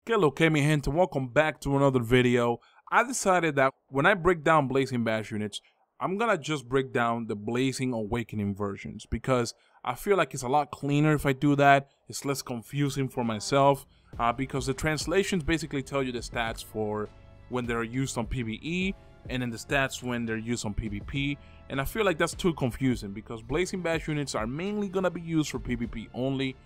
Hello, mi gente, welcome back to another video. I decided that when I break down Blazing Bash units, I'm gonna just break down the Blazing Awakening versions because I feel like it's a lot cleaner if I do that. It's less confusing for myself because the translations basically tell you the stats for when they're used on PvE and then the stats when they're used on PvP. And I feel like that's too confusing because Blazing Bash units are mainly gonna be used for PvP only.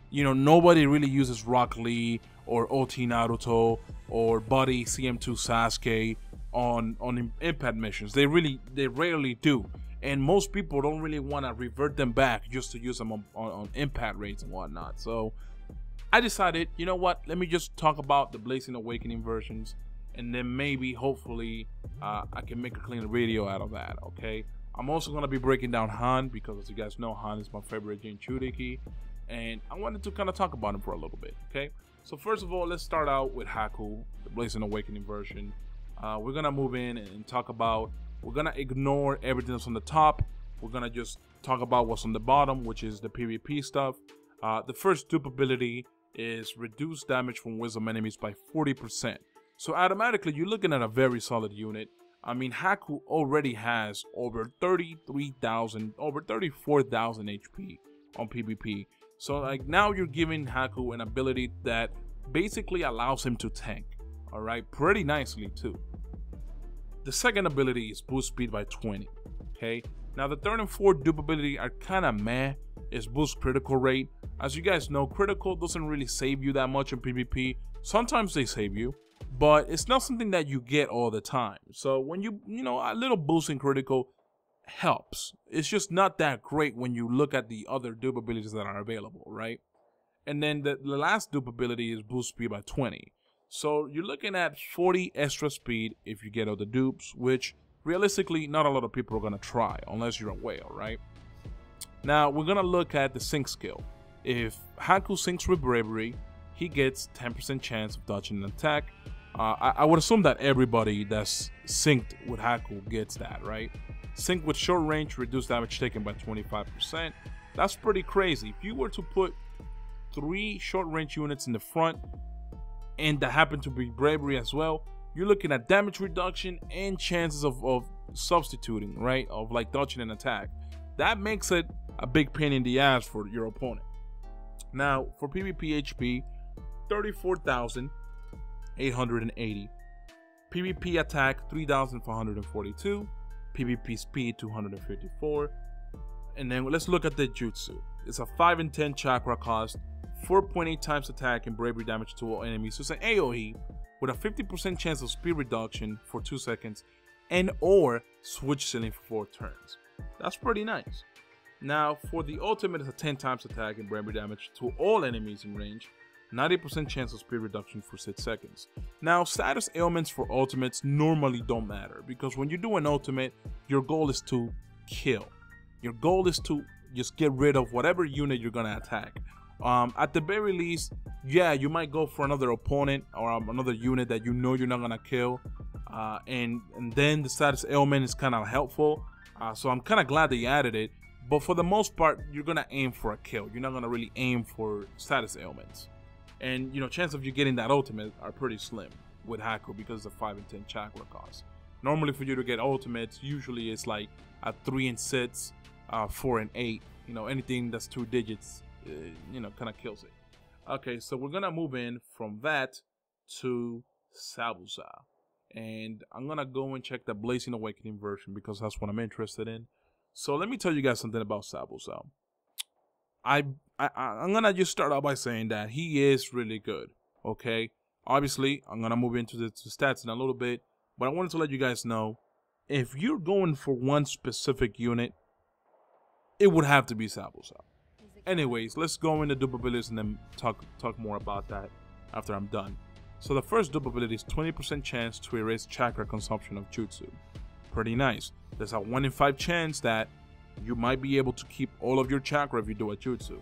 You know, nobody really uses Rock Lee or OT Naruto or Buddy CM2 Sasuke on impact missions. They rarely do, and most people don't really want to revert them back just to use them on impact rates and whatnot. So I decided, you know what, let me just talk about the Blazing Awakening versions, and then maybe hopefully I can make a cleaner video out of that. Okay, I'm also going to be breaking down Han because, as you guys know, Han is my favorite Jinchuriki, and I wanted to kind of talk about him for a little bit. Okay, so first of all, let's start out with Haku, the Blazing Awakening version. We're gonna move in and talk about, we're gonna ignore everything that's on the top. We're gonna just talk about what's on the bottom, which is the PvP stuff. The first dupe ability is reduce damage from wisdom enemies by 40%. So automatically you're looking at a very solid unit. I mean, Haku already has over 34,000 HP on PvP. So like now you're giving Haku an ability that basically allows him to tank, alright, pretty nicely too. The second ability is boost speed by 20, okay? Now the third and fourth dupe ability are kind of meh. It's boost critical rate. As you guys know, critical doesn't really save you that much in PvP. Sometimes they save you, but it's not something that you get all the time. So when you know, a little boost in critical helps. It's just not that great when you look at the other dupe abilities that are available, right? And then the last dupe ability is boost speed by 20. So you're looking at 40 extra speed if you get all the dupes, which realistically not a lot of people are going to try unless you're a whale, right? Now we're going to look at the sync skill. If Haku syncs with bravery, he gets 10% chance of dodging an attack. I would assume that everybody that's synced with Haku gets that, right? Sync with short range, reduce damage taken by 25%. That's pretty crazy. If you were to put 3 short range units in the front and that happen to be bravery as well, you're looking at damage reduction and chances of substituting, right? Of like dodging an attack. That makes it a big pain in the ass for your opponent. Now for PvP HP, 34,880. PvP attack 3,442. PvP speed 254. And then let's look at the Jutsu. It's a 5 and 10 chakra cost, 4.8 times attack and bravery damage to all enemies. So it's an AoE with a 50% chance of speed reduction for 2 seconds and or switch ceiling for 4 turns. That's pretty nice. Now for the ultimate, it's a 10 times attack and bravery damage to all enemies in range, 90% chance of speed reduction for 6 seconds. Now status ailments for ultimates normally don't matter because when you do an ultimate, your goal is to kill. Your goal is to just get rid of whatever unit you're gonna attack. At the very least, yeah, you might go for another opponent or another unit that you know you're not gonna kill, and then the status ailment is kind of helpful. So I'm kind of glad they added it. But for the most part, you're gonna aim for a kill. You're not gonna really aim for status ailments. And you know, chances of you getting that ultimate are pretty slim with Haku because of 5 and 10 chakra cost. Normally for you to get ultimates, usually it's like a 3 and 6, 4 and 8. You know, anything that's 2 digits, you know, kind of kills it. Okay, so we're gonna move in from that to Zabuza. And I'm gonna go and check the Blazing Awakening version because that's what I'm interested in. So let me tell you guys something about Zabuza. I'm gonna just start out by saying that he is really good, okay? Obviously, I'm gonna move into the stats in a little bit, but I wanted to let you guys know, if you're going for one specific unit, it would have to be Zabuza. Anyways, let's go into dupe abilities and then talk more about that after I'm done. So the first dupe ability is 20% chance to erase chakra consumption of Jutsu. Pretty nice. There's a 1 in 5 chance that you might be able to keep all of your chakra if you do a Jutsu.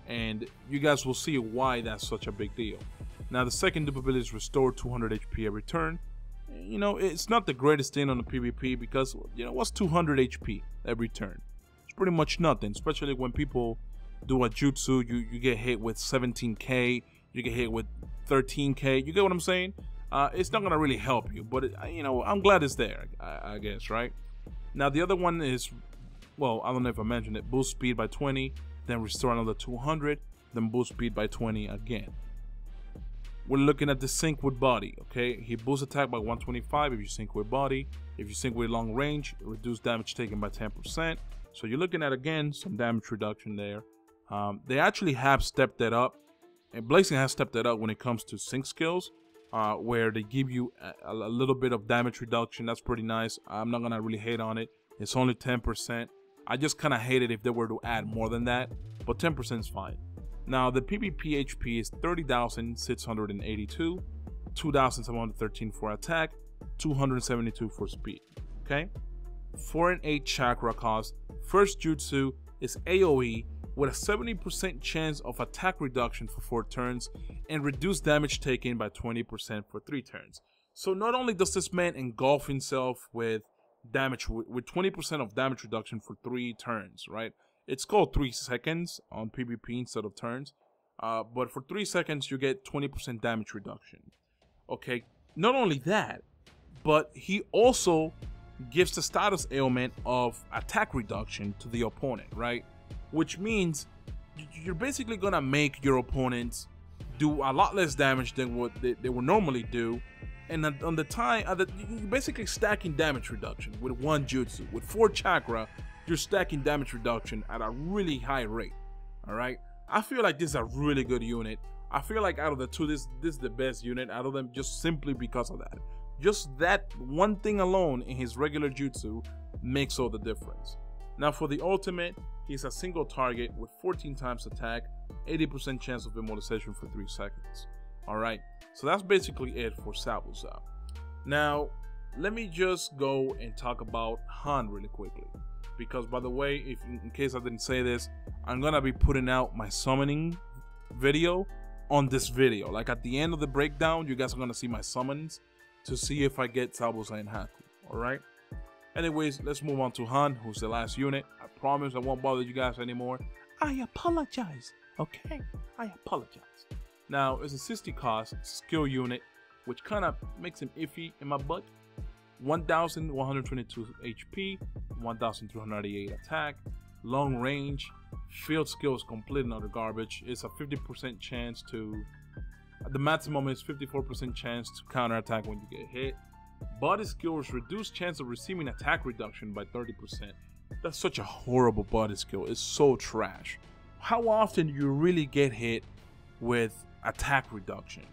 And you guys will see why that's such a big deal. Now the second dupe ability is restore 200 HP every turn. You know, it's not the greatest thing on the PvP because, you know, what's 200 HP every turn? It's pretty much nothing, especially when people do a Jutsu, you get hit with 17k, you get hit with 13k. You get what I'm saying? It's not gonna really help you, but you know, I'm glad it's there, I guess, right? Now the other one is, well, I don't know if I mentioned it, boost speed by 20, then restore another 200, then boost speed by 20 again. We're looking at the sync with body, okay? He boosts attack by 125 if you sync with body. If you sync with long range, reduce damage taken by 10%. So you're looking at, again, some damage reduction there. They actually have stepped that up, and Blazing has stepped that up when it comes to sync skills, where they give you a little bit of damage reduction. That's pretty nice. I'm not gonna really hate on it. It's only 10%. I just kind of hate it if they were to add more than that, but 10% is fine. Now the PvP HP is 30,682, 2,713 for attack, 272 for speed. Okay, 4 and 8 chakra cost. First jutsu is AoE with a 70% chance of attack reduction for 4 turns and reduced damage taken by 20% for 3 turns. So not only does this man engulf himself with damage with 20% of damage reduction for 3 turns, right? It's called 3 seconds on PvP instead of turns, but for 3 seconds you get 20% damage reduction. Okay, not only that, but he also gives the status ailment of attack reduction to the opponent, right? Which means you're basically gonna make your opponents do a lot less damage than what they would normally do, and on the time, you're basically stacking damage reduction with 1 jutsu. With 4 chakra, you're stacking damage reduction at a really high rate. All right, I feel like this is a really good unit. I feel like out of the two, this is the best unit out of them, just simply because of that. Just that one thing alone in his regular jutsu makes all the difference. Now for the ultimate, he's a single target with 14 times attack, 80% chance of immobilization for 3 seconds. All right, so that's basically it for Zabuza. Now let me just go and talk about Han really quickly, because by the way, if in case I didn't say this, I'm gonna be putting out my summoning video on this video. Like at the end of the breakdown, you guys are gonna see my summons to see if I get Zabuza and Haku. All right, anyways, let's move on to Han, who's the last unit. I promise I won't bother you guys anymore. I apologize. Okay, I apologize. Now it's a 60 cost skill unit, which kind of makes him iffy in my butt. 1,122 HP, 1,398 attack, long range, field skill is complete and utter garbage. It's a 50% chance to, the maximum is 54% chance to counter attack when you get hit. Body skill is reduced chance of receiving attack reduction by 30%. That's such a horrible body skill. It's so trash. How often do you really get hit with attack reduction,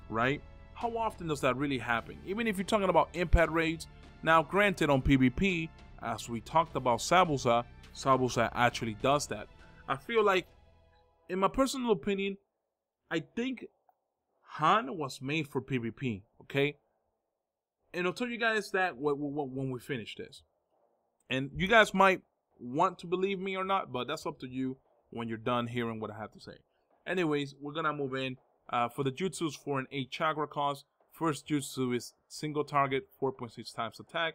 right? How often does that really happen? Even if you're talking about impact rates. Now granted, on PvP, as we talked about Zabuza actually does that. I feel like, in my personal opinion, I think Han was made for PvP, okay? And I'll tell you guys that when we finish this. And you guys might want to believe me or not, but that's up to you when you're done hearing what I have to say. Anyways, we're gonna move in. For the jutsus, 4 and 8 chakra cost. First jutsu is single target, 4.6 times attack.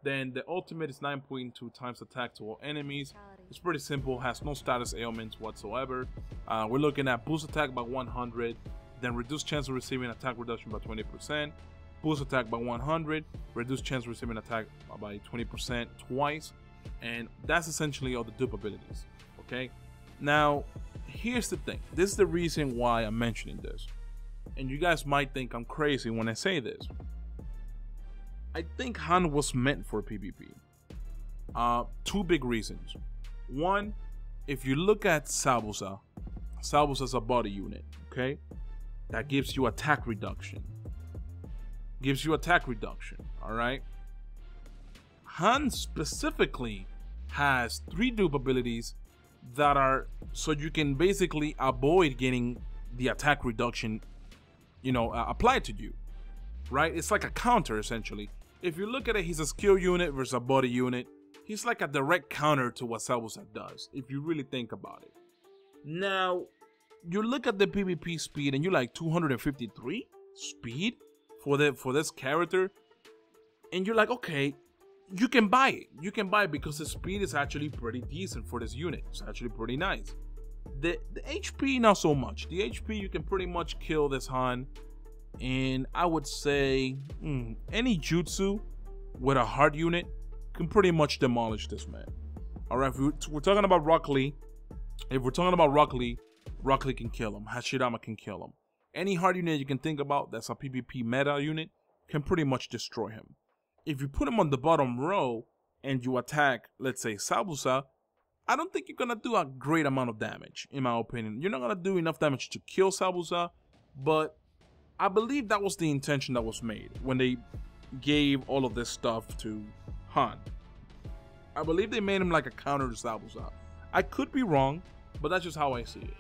Then the ultimate is 9.2 times attack to all enemies. It's pretty simple, has no status ailments whatsoever. We're looking at boost attack by 100, then reduced chance of receiving attack reduction by 20%. Boost attack by 100, reduced chance of receiving attack by 20% twice. And that's essentially all the dupe abilities, okay? Now, here's the thing. This is the reason why I'm mentioning this. And you guys might think I'm crazy when I say this. I think Han was meant for PvP. 2 big reasons. One, if you look at Zabuza is a body unit, okay? That gives you attack reduction. Alright? Han specifically has 3 dupe abilities that are so you can basically avoid getting the attack reduction, you know, applied to you, right? It's like a counter essentially. If you look at it, he's a skill unit versus a body unit. He's like a direct counter to what Zabuza does, if you really think about it. Now, you look at the PvP speed and you're like 253 speed for this character, and you're like, okay, you can buy it. You can buy it because the speed is actually pretty decent for this unit. It's actually pretty nice. The HP, not so much. The HP, you can pretty much kill this Han. And I would say any Jutsu with a hard unit can pretty much demolish this man. Alright, if we're talking about Rock Lee. If we're talking about Rock Lee can kill him. Hashirama can kill him. Any hard unit you can think about that's a PvP meta unit can pretty much destroy him. If you put him on the bottom row and you attack, let's say, Zabuza, I don't think you're gonna do a great amount of damage, in my opinion. You're not gonna do enough damage to kill Zabuza, but I believe that was the intention that was made when they gave all of this stuff to Han. I believe they made him like a counter to Zabuza. I could be wrong, but that's just how I see it.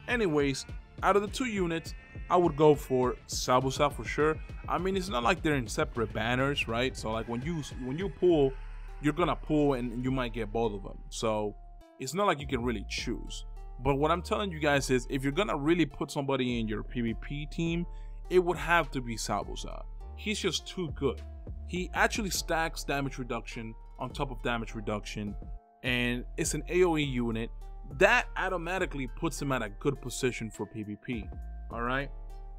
Anyways, out of the two units, I would go for Zabuza for sure. I mean, it's not like they're in separate banners, right? So like when you pull, you're gonna pull and you might get both of them. So it's not like you can really choose. But what I'm telling you guys is, if you're gonna really put somebody in your PvP team, it would have to be Zabuza. He's just too good. He actually stacks damage reduction on top of damage reduction, and it's an AoE unit that automatically puts him at a good position for PvP. Alright,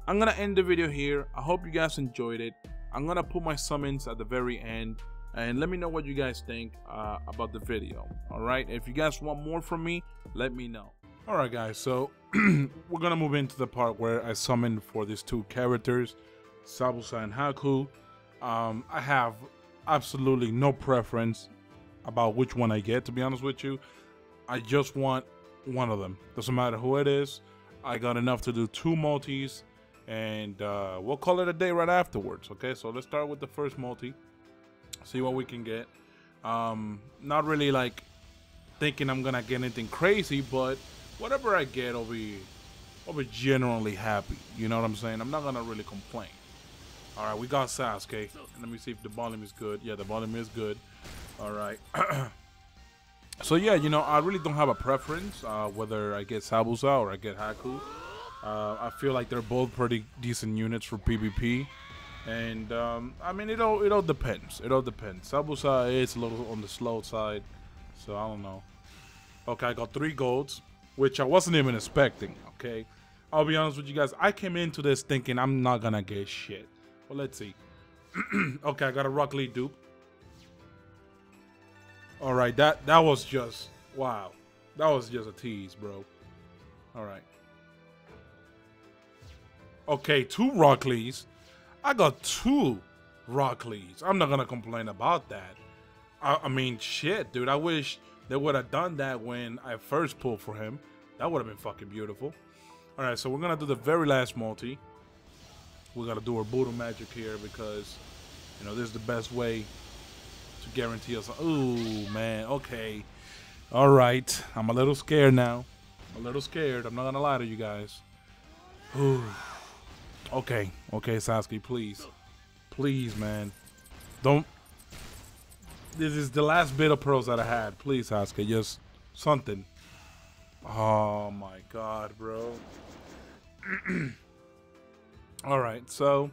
I'm gonna end the video here. I hope you guys enjoyed it. I'm gonna put my summons at the very end, and let me know what you guys think about the video. Alright, if you guys want more from me, let me know. Alright guys, so we're gonna move into the part where I summoned for these two characters, Zabuza and Haku. I have absolutely no preference about which one I get, to be honest with you. I just want one of them. Doesn't matter who it is. I got enough to do 2 multis, and we'll call it a day right afterwards. Okay, so let's start with the first multi, see what we can get. Not really like thinking I'm gonna get anything crazy, but whatever I get, I'll be genuinely happy. You know what I'm saying? I'm not gonna really complain. All right, we got Sasuke. Let me see if the volume is good. Yeah, the volume is good. All right. So yeah, you know, I really don't have a preference whether I get Zabuza or I get Haku. I feel like they're both pretty decent units for PvP, and I mean, it all depends. It all depends. Zabuza is a little on the slow side, so I don't know. Okay, I got 3 golds, which I wasn't even expecting. Okay, I'll be honest with you guys. I came into this thinking I'm not gonna get shit. Well, let's see. Okay, I got a Rock Lee dupe. All right, that was just, wow. That was just a tease, bro. All right. Okay, 2 Rock Lees. I got 2 Rock Lees. I'm not gonna complain about that. I mean, shit, dude. I wish they would have done that when I first pulled for him. That would have been fucking beautiful. All right, so we're gonna do the very last multi. We gotta do our Buddha magic here because, you know, this is the best way to guarantee us. Ooh, man. Okay. All right. I'm a little scared now. A little scared. I'm not gonna lie to you guys. Ooh. Okay. Okay, Sasuke, please. Please, man. Don't. This is the last bit of pearls that I had. Please, Sasuke, just something. Oh my god, bro. All right, so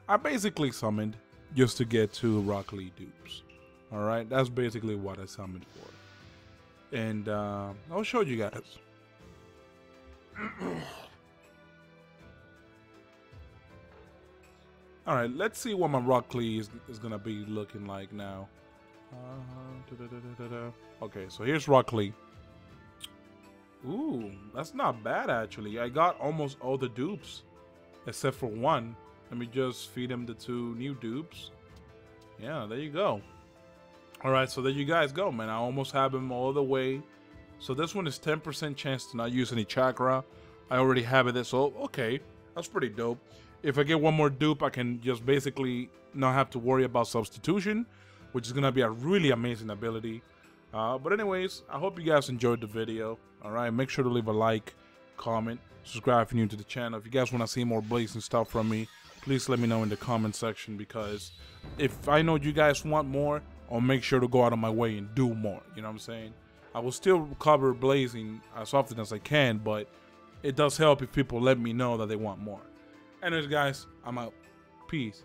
I basically summoned just to get 2 Rock Lee dupes. All right, that's basically what I summoned for, and I'll show you guys. All right, let's see what my Rock Lee is gonna be looking like now. Okay, so here's Rock Lee. Ooh, that's not bad actually. I got almost all the dupes except for 1. Let me just feed him the 2 new dupes. Yeah, there you go. All right, so there you guys go, man. I almost have him all the way. So this one is 10% chance to not use any chakra. I already have it, so okay, that's pretty dope. If I get 1 more dupe, I can just basically not have to worry about substitution, which is gonna be a really amazing ability. But anyways, I hope you guys enjoyed the video. All right, make sure to leave a like, comment, subscribe if you're new to the channel. If you guys want to see more blazing stuff from me, please let me know in the comment section, because if I know you guys want more, I'll make sure to go out of my way and do more. You know what I'm saying? I will still cover blazing as often as I can, but it does help if people let me know that they want more. Anyways, guys, I'm out. Peace.